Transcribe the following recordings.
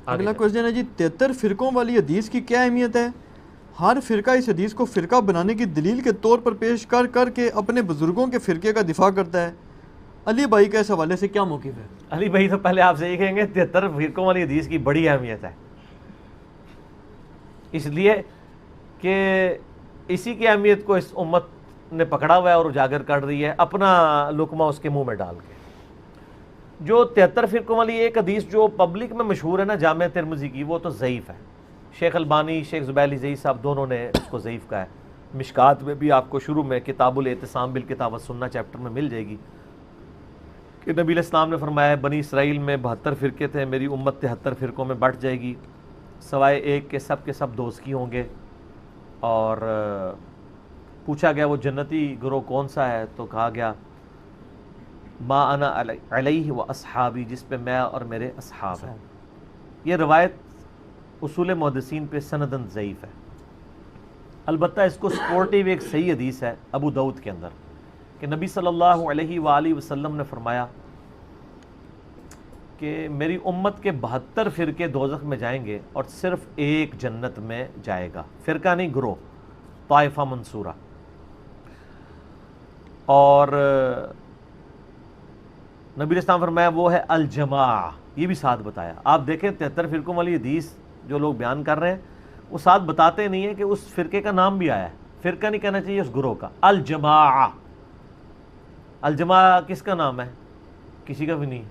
اگلا کوشچن ہے جی 73 فرقوں والی حدیث کی کیا اہمیت ہے؟ ہر فرقہ اس حدیث کو فرقہ بنانے کی دلیل کے طور پر پیش کر کر کے اپنے بزرگوں کے فرقے کا دفاع کرتا ہے۔ علی بھائی کا اس حوالے سے کیا موقف ہے؟ علی بھائی تو پہلے آپ سے یہ کہیں گے 73 فرقوں والی حدیث کی بڑی اہمیت ہے، اس لیے کہ اسی کی اہمیت کو اس امت نے پکڑا ہوا ہے اور اجاگر کر رہی ہے اپنا لقمہ اس کے منہ میں ڈال کے۔ جو 73 فرقوں والی ایک حدیث جو پبلک میں مشہور ہے نا جامع ترمذی کی، وہ تو ضعیف ہے۔ شیخ البانی، شیخ زبیلی زئی صاحب دونوں نے اس کو ضعیف کہا ہے۔ مشکات میں بھی آپ کو شروع میں کتاب الاعتصام بالکتاب والسنہ چیپٹر میں مل جائے گی کہ نبی علیہ السلام نے فرمایا ہے بنی اسرائیل میں 72 فرقے تھے، میری امت 73 فرقوں میں بٹ جائے گی، سوائے ایک کے سب دوزکی ہوں گے۔ اور پوچھا گیا وہ جنتی گروہ کون سا ہے، تو کہا گیا ما انا علیہ و اصحابی، جس پہ میں اور میرے اصحاب ہیں۔ یہ روایت اصول محدثین پہ سندن ضعیف ہے، البتہ اس کو سپورٹیو ایک صحیح حدیث ہے ابو داؤد کے اندر کہ نبی صلی اللہ علیہ وآلہ وسلم نے فرمایا کہ میری امت کے 72 فرقے دوزخ میں جائیں گے اور صرف ایک جنت میں جائے گا، فرقہ نہیں گروہ، طائفہ منصورہ۔ اور نبی علیہ السلام فرمایا وہ ہے الجماع، یہ بھی ساتھ بتایا۔ آپ دیکھیں 73 فرقوں والی حدیث جو لوگ بیان کر رہے ہیں وہ ساتھ بتاتے نہیں ہیں کہ اس فرقے کا نام بھی آیا ہے، فرقہ نہیں کہنا چاہیے اس گروہ کا، الجماع۔ الجماع کس کا نام ہے؟ کسی کا بھی نہیں۔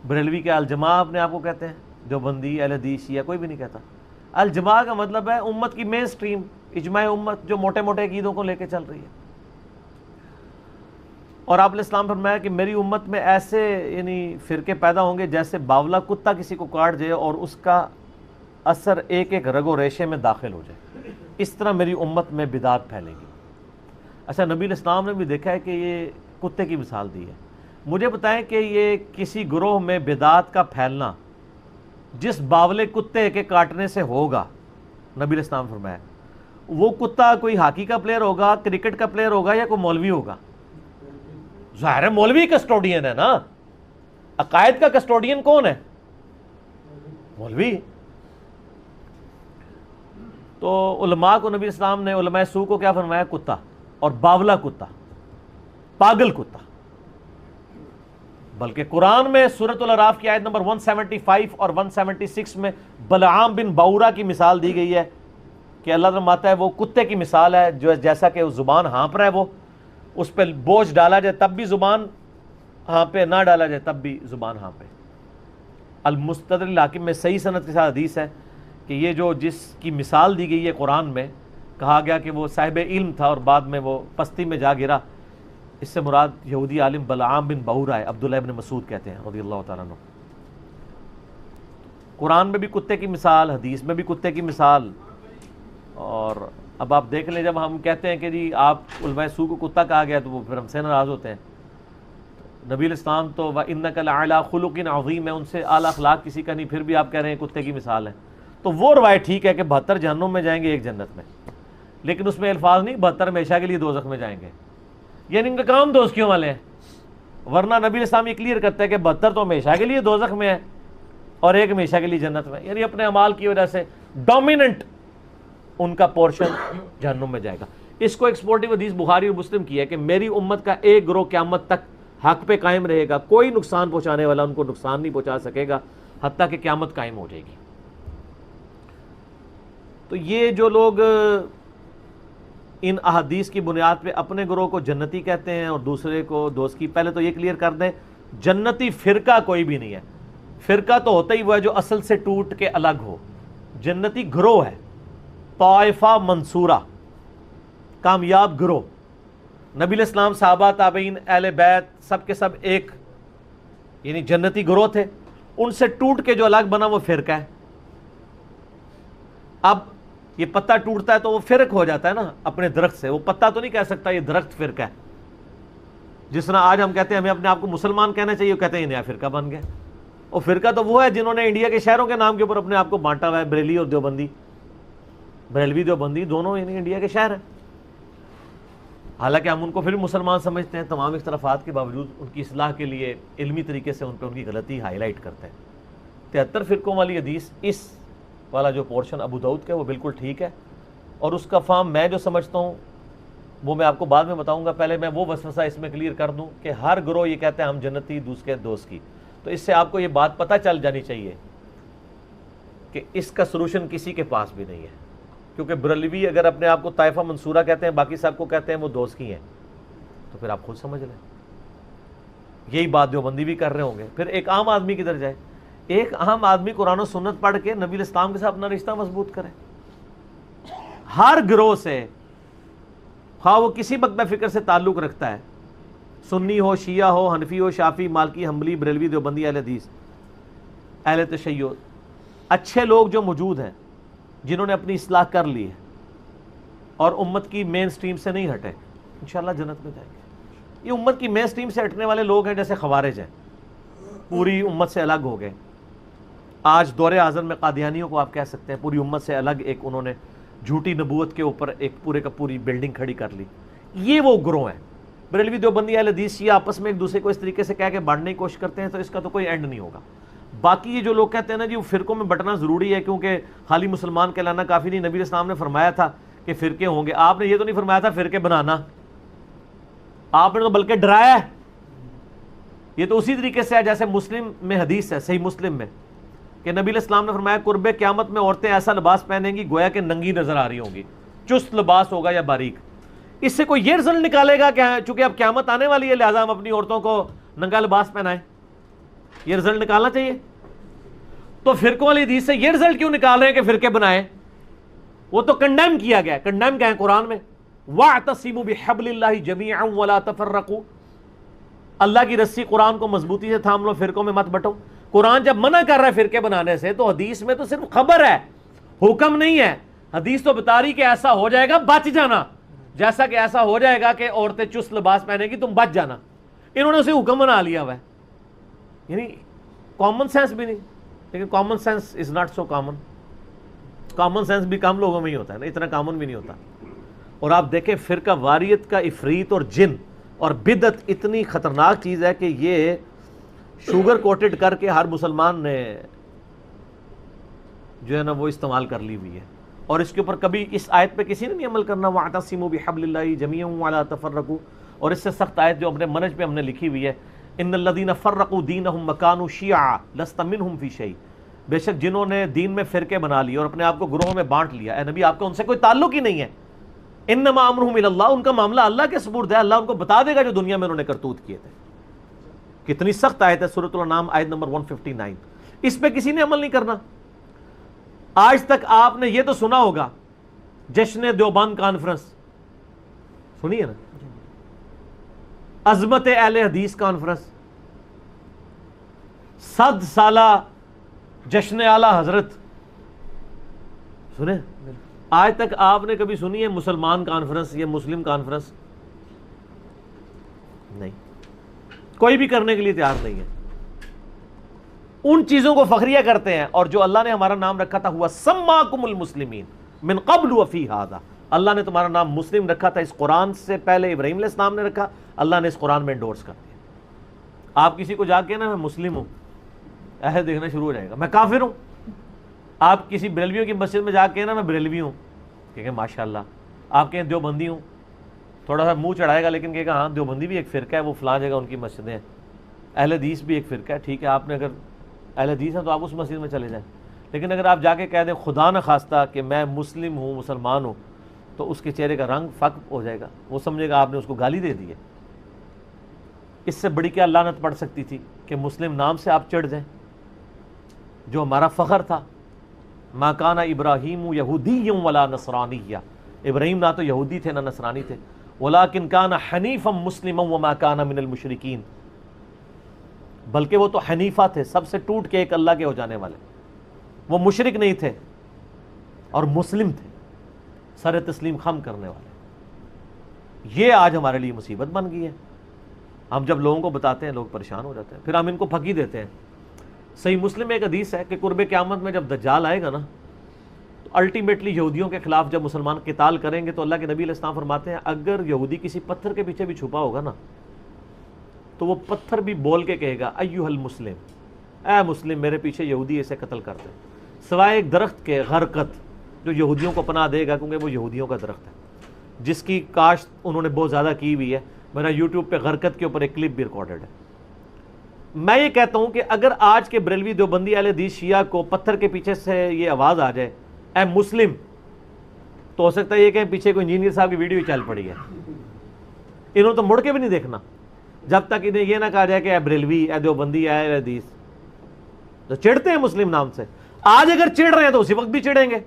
بریلوی کے الجماع اپنے آپ کو کہتے ہیں، دیوبندی، اہل حدیث، شیعہ، کوئی بھی نہیں کہتا۔ الجماع کا مطلب ہے امت کی مین سٹریم، اجماع امت جو موٹے موٹے عقیدوں کو لے کے چل رہی ہے۔ اور آپ علیہ السلام فرمایا کہ میری امت میں ایسے یعنی فرقے پیدا ہوں گے جیسے باولا کتا کسی کو کاٹ جائے اور اس کا اثر ایک ایک رگ و ریشے میں داخل ہو جائے، اس طرح میری امت میں بدعت پھیلے گی۔ اچھا، نبی علیہ السلام نے بھی دیکھا ہے کہ یہ کتے کی مثال دی ہے۔ مجھے بتائیں کہ یہ کسی گروہ میں بدعت کا پھیلنا جس باولے کتے کے کاٹنے سے ہوگا، نبی علیہ السلام فرمایا وہ کتا کوئی ہاکی کا پلیئر ہوگا، کرکٹ کا پلیئر ہوگا، یا کوئی مولوی ہوگا؟ ظاہر ہے مولوی کسٹوڈین ہے نا، عقائد کا کسٹوڈین کون ہے؟ مولوی۔ تو علماء کو نبی اسلام نے، علماء سو کو کیا فرمایا؟ کتا، اور باولا کتا، پاگل کتا۔ بلکہ قرآن میں سورۃ الاعراف کی آیت نمبر 175 اور 176 میں بلعام بن باورا کی مثال دی گئی ہے کہ اللہ تعالیٰ فرماتا ہے وہ کتے کی مثال ہے جو جیسا کہ زبان ہانپ رہا ہے، وہ اس پہ بوجھ ڈالا جائے تب بھی زبان ہانپے، نہ ڈالا جائے تب بھی زبان ہانپے۔ المستدرک الحاکم میں صحیح سند کے ساتھ حدیث ہے کہ یہ جو جس کی مثال دی گئی ہے قرآن میں، کہا گیا کہ وہ صاحب علم تھا اور بعد میں وہ پستی میں جا گرا، اس سے مراد یہودی عالم بلعام بن باورا ہے، عبداللہ ابن مسعود کہتے ہیں رضی اللہ تعالیٰ عنہ۔ قرآن میں بھی کتے کی مثال، حدیث میں بھی کتے کی مثال۔ اور اب آپ دیکھ لیں جب ہم کہتے ہیں کہ جی آپ علماء سو کو کتا کہا گیا تو وہ پھر ہم سے ناراض ہوتے ہیں۔ نبی علیہ السلام تو وَإِنَّكَ لَعَلَىٰ خُلُقٍ عَظِيمٍ ہے، ان سے اعلیٰ اخلاق کسی کا نہیں، پھر بھی آپ کہہ رہے ہیں کتے کی مثال ہے۔ تو وہ روایت ٹھیک ہے کہ 72 جہنم میں جائیں گے، ایک جنت میں، لیکن اس میں الفاظ نہیں 72 ہمیشہ کے لیے دوزخ میں جائیں گے، یعنی ان کا کام دوزکیوں والے ہیں۔ ورنہ نبی علیہ السلام یہ کلیئر کرتا ہے کہ 72 تو ہمیشہ کے لیے دوزخ میں ہے اور ایک ہمیشہ کے لیے جنت میں، یعنی اپنے اعمال کی وجہ سے ڈومیننٹ ان کا پورشن جہنم میں جائے گا۔ اس کو ایکسپورٹیو حدیث بخاری اور مسلم کی ہے کہ میری امت کا ایک گروہ قیامت تک حق پہ قائم رہے گا، کوئی نقصان پہنچانے والا ان کو نقصان نہیں پہنچا سکے گا حتیٰ کہ قیامت قائم ہو جائے گی۔ تو یہ جو لوگ ان احادیث کی بنیاد پہ اپنے گروہ کو جنتی کہتے ہیں اور دوسرے کو دوزکی، پہلے تو یہ کلیئر کر دیں جنتی فرقہ کوئی بھی نہیں ہے، فرقہ تو ہوتا ہی وہ ہے جو اصل سے ٹوٹ کے الگ ہو، جنتی گروہ ہے، طائفہ منصورہ، کامیاب گروہ۔ نبی علیہ السلام، صحابہ، تابعین، اہل بیت سب کے سب ایک یعنی جنتی گروہ تھے، ان سے ٹوٹ کے جو الگ بنا وہ فرقہ ہے۔ اب یہ پتہ ٹوٹتا ہے تو وہ فرق ہو جاتا ہے نا اپنے درخت سے، وہ پتہ تو نہیں کہہ سکتا یہ درخت فرقہ ہے۔ جس طرح آج ہم کہتے ہیں ہمیں اپنے آپ کو مسلمان کہنا چاہیے، وہ کہتے ہیں یہ نیا فرقہ بن گیا۔ اور فرقہ تو وہ ہے جنہوں نے انڈیا کے شہروں کے نام کے اوپر اپنے آپ کو بانٹا ہوا ہے، بریلی اور دیوبندی، بریلوی دیوبندی دونوں یعنی انڈیا کے شہر ہیں، حالانکہ ہم ان کو پھر مسلمان سمجھتے ہیں، تمام اختلافات کے باوجود ان کی اصلاح کے لیے علمی طریقے سے ان پہ ان کی غلطی ہائی لائٹ کرتے ہیں۔ 73 فرقوں والی حدیث اس والا جو پورشن ابو داؤد کا ہے وہ بالکل ٹھیک ہے، اور اس کا فہم میں جو سمجھتا ہوں وہ میں آپ کو بعد میں بتاؤں گا. پہلے میں وہ وسوسہ اس میں کلیئر کر دوں کہ ہر گروہ یہ کہتے ہیں ہم جنتی دوسرے دوست کی، تو اس سے آپ کو یہ بات پتہ چل جانی چاہیے کہ اس کا سلوشن کسی کے پاس بھی نہیں ہے. کیونکہ بریلوی اگر اپنے آپ کو طائفہ منصورہ کہتے ہیں، باقی سب کو کہتے ہیں وہ دوست کی ہیں، تو پھر آپ خود سمجھ لیں. یہی بات دیوبندی بھی کر رہے ہوں گے. پھر ایک عام آدمی کدھر جائے؟ ایک عام آدمی قرآن و سنت پڑھ کے نبی الاسلام کے ساتھ اپنا رشتہ مضبوط کرے. ہر گروہ سے، خواہ وہ کسی مکتب فکر سے تعلق رکھتا ہے، سنی ہو، شیعہ ہو، حنفی ہو، شافعی، مالکی، حنبلی، بریلوی، دیوبندی، اہل حدیث، اہل تشیع، اچھے لوگ جو موجود ہیں جنہوں نے اپنی اصلاح کر لی ہے اور امت کی مین سٹریم سے نہیں ہٹے، انشاءاللہ جنت میں جائیں گے. یہ امت کی مین سٹریم سے ہٹنے والے لوگ ہیں جیسے خوارج ہیں، پوری امت سے الگ ہو گئے. آج دور اعظم میں قادیانیوں کو آپ کہہ سکتے ہیں پوری امت سے الگ، ایک انہوں نے جھوٹی نبوت کے اوپر ایک پورے کا پوری بلڈنگ کھڑی کر لی. یہ وہ گروہ ہیں. بریلوی، دیوبندی، اہل حدیث، شیعہ آپس میں ایک دوسرے کو اس طریقے سے کہہ کے بانٹنے کی کوشش کرتے ہیں، تو اس کا تو کوئی اینڈ نہیں ہوگا. باقی یہ جو لوگ کہتے ہیں نا جی وہ فرقوں میں بٹنا ضروری ہے کیونکہ خالی مسلمان کہلانا کافی نہیں، نبی اسلام نے فرمایا تھا کہ فرقے ہوں گے. آپ نے یہ تو نہیں فرمایا تھا فرقے بنانا، آپ نے تو بلکہ ڈرایا ہے. یہ تو اسی طریقے سے ہے جیسے مسلم میں حدیث ہے، صحیح مسلم میں، کہ نبی علیہ السلام نے فرمایا قرب قیامت میں عورتیں ایسا لباس پہنیں گی گویا کہ ننگی نظر آ رہی ہوں گی، چست لباس ہوگا یا باریک. اس سے کوئی یہ رزلٹ نکالے گا کہ چونکہ اب قیامت آنے والی ہے لہٰذا ہم اپنی عورتوں کو ننگا لباس پہنائیں؟ یہ رزلٹ نکالنا چاہیے. تو فرقوں والی حدیث سے یہ رزلٹ کیوں نکال رہے ہیں کہ فرقے بنائیں؟ وہ تو کنڈیم کیا گیا. کنڈیم کیا ہے قرآن میں؟ وَاعْتَصِمُوا بِحَبْلِ اللَّهِ جَمِيعًا وَلَا تَفَرَّقُوا. اللہ کی رسی قرآن کو مضبوطی سے تھام لو، فرقوں میں مت بٹو. قرآن جب منع کر رہا ہے فرقے بنانے سے تو حدیث میں تو صرف خبر ہے، حکم نہیں ہے. حدیث تو بتا رہی کہ ایسا ہو جائے گا بچ جانا، جیسا کہ ایسا ہو جائے گا کہ عورتیں چست لباس پہنے گی تم بچ جانا. انہوں نے اسے حکم بنا لیا ہوا ہے. یعنی کامن سینس بھی نہیں. لیکن common sense is not so common. Common sense بھی کم لوگوں میں ہی ہوتا ہے نا، اتنا کامن بھی نہیں ہوتا. اور آپ دیکھیں فرقہ واریت کا عفریت اور جن اور بدعت اتنی خطرناک چیز ہے کہ یہ شوگر کوٹڈ کر کے ہر مسلمان نے جو ہے نا وہ استعمال کر لی ہوئی ہے. اور اس کے اوپر کبھی اس آیت پہ کسی نے نہیں عمل کرنا، وَاعْتَصِمُوا بِحَبْلِ اللَّهِ جَمِيعًا وَلَا تَفَرَّقُوا. اور اس سے سخت آیت جو اپنے منج پہ ہم نے لکھی ہوئی ہے، ان الذین فرقوا دینہم وکانوا شیعا لست منہم فی شیء. بے شک جنہوں نے دین میں فرقے بنا لیے اور اپنے آپ کو گروہوں میں بانٹ لیا، اے نبی آپ کا ان سے کوئی تعلق ہی نہیں ہے. انما امرہم الی اللہ، ان کا معاملہ اللہ کے سپرد ہے، اللہ ان کو بتا دے گا جو دنیا میں انہوں نے کرتوت کیے تھے. کتنی سخت آیت ہے، سورۃ الانعام آیت نمبر 159. اس پہ کسی نے عمل نہیں کرنا. آج تک آپ نے یہ تو سنا ہوگا جشن دیوبند کانفرنس سنی ہے نا، عظمت اہل حدیث کانفرنس، 100 سالہ جشن اعلی حضرت سنے. آج تک آپ نے کبھی سنی ہے مسلمان کانفرنس یا مسلم کانفرنس؟ نہیں، کوئی بھی کرنے کے لیے تیار نہیں ہے. ان چیزوں کو فخریہ کرتے ہیں. اور جو اللہ نے ہمارا نام رکھا تھا ہوا سماکم المسلمین من قبل وفی ھذا، اللہ نے تمہارا نام مسلم رکھا تھا اس قرآن سے پہلے، ابراہیم علیہ السلام نے رکھا، اللہ نے اس قرآن میں انڈورس کر دیا. آپ کسی کو جا کے نا میں مسلم ہوں ایسے دیکھنا شروع ہو جائے گا، میں کافر ہوں. آپ کسی بریلویوں کی مسجد میں جا کے نا میں بریلوی ہوں، کہیں ماشاءاللہ. آپ کہیں دیوبندی ہوں، تھوڑا سا منہ چڑھائے گا لیکن کہے گا ہاں دیوبندی بھی ایک فرقہ ہے، وہ فلاں جگہ ان کی مسجدیں ہیں. اہل حدیث بھی ایک فرقہ ہے، ٹھیک ہے آپ نے اگر اہل حدیث ہیں تو آپ اس مسجد میں چلے جائیں. لیکن اگر آپ جا کے کہہ دیں خدا نہ خواستہ کہ میں مسلم ہوں، مسلمان ہوں، تو اس کے چہرے کا رنگ فق ہو جائے گا، وہ سمجھے گا آپ نے اس کو گالی دے دی ہے. اس سے بڑی کیا لعنت پڑ سکتی تھی کہ مسلم نام سے آپ چڑھ جائیں، جو ہمارا فخر تھا. ما کان ابراہیم یہودی ولا نصرانی، ابراہیم نہ تو یہودی تھے نہ نصرانی تھے، ولکن کان حنیفا مسلما وما کان من المشرکین، بلکہ وہ تو حنیفہ تھے، سب سے ٹوٹ کے ایک اللہ کے ہو جانے والے. وہ مشرک نہیں تھے اور مسلم تھے، سر تسلیم خم کرنے والے. یہ آج ہمارے لیے مصیبت بن گئی ہے. ہم جب لوگوں کو بتاتے ہیں لوگ پریشان ہو جاتے ہیں، پھر ہم ان کو پھکی دیتے ہیں. صحیح مسلم میں ایک حدیث ہے کہ قرب قیامت میں جب دجال آئے گا نا تو الٹیمیٹلی یہودیوں کے خلاف جب مسلمان قتال کریں گے تو اللہ کے نبی علیہ السلام فرماتے ہیں اگر یہودی کسی پتھر کے پیچھے بھی چھپا ہوگا نا تو وہ پتھر بھی بول کے کہے گا ایھا المسلم، اے مسلم میرے پیچھے یہودی اسے قتل کر دے، سوائے ایک درخت کے غرقت جو یہودیوں کو پناہ دے گا، کیونکہ وہ یہودیوں کا درخت ہے جس کی کاشت انہوں نے بہت زیادہ کی ہوئی ہے۔ میرا یوٹیوب پہ غرقت کے اوپر ایک کلپ بھی ریکارڈڈ ہے۔ میں یہ کہتا ہوں کہ اگر آج کے بریلوی دیوبندی اہل حدیث شیعہ کو پتھر کے پیچھے سے یہ آواز آ جائے اے مسلم، تو ہو سکتا ہے یہ کہ پیچھے کوئی انجینئر صاحب کی ویڈیو چل پڑی ہے، انہوں تو مڑ کے بھی نہیں دیکھنا جب تک انہیں یہ نہ کہا جائے کہ اے بریلوی، اے دیوبندی، اے حدیث۔ تو چڑھتے ہیں مسلم نام سے، آج اگر چڑھ رہے ہیں تو اسی وقت بھی چڑھیں گے۔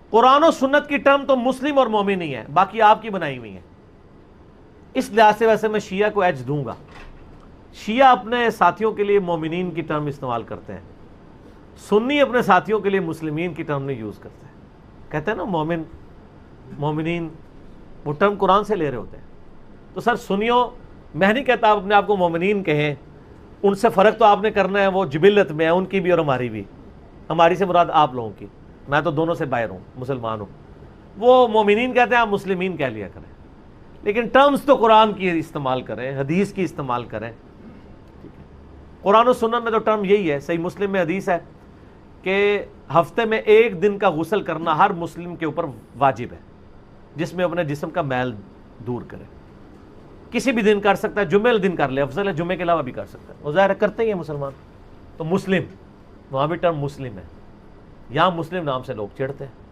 قرآن و سنت کی ٹرم تو مسلم اور مومن ہی ہے، باقی آپ کی بنائی ہوئی ہیں۔ اس لحاظ سے ویسے میں شیعہ کو ایج دوں گا، شیعہ اپنے ساتھیوں کے لیے مومنین کی ٹرم استعمال کرتے ہیں، سنی اپنے ساتھیوں کے لیے مسلمین کی ٹرم نہیں یوز کرتے ہیں۔ کہتے ہیں نا مومن، مومنین، وہ ٹرم قرآن سے لے رہے ہوتے ہیں۔ تو سر سنیوں، میں نہیں کہتا آپ اپنے آپ کو مومنین کہیں، ان سے فرق تو آپ نے کرنا ہے، وہ جبلت میں ہے، ان کی بھی اور ہماری بھی۔ ہماری سے مراد آپ لوگوں کی، میں تو دونوں سے باہر ہوں، مسلمان ہوں۔ وہ مومنین کہتے ہیں، آپ مسلمین کہہ لیا کریں، لیکن ٹرمز تو قرآن کی استعمال کریں، حدیث کی استعمال کریں۔ قرآن و سنت میں تو ٹرم یہی ہے۔ صحیح مسلم میں حدیث ہے کہ ہفتے میں ایک دن کا غسل کرنا ہر مسلم کے اوپر واجب ہے، جس میں اپنے جسم کا میل دور کرے۔ کسی بھی دن کر سکتا ہے، جمعے دن کر لے، افضل ہے جمعے کے علاوہ بھی کر سکتا ہے، وہ ظاہر کرتے ہی ہیں مسلمان۔ تو مسلم، وہاں بھی ٹرم مسلم ہے، یہاں مسلم نام سے لوگ چڑھتے ہیں۔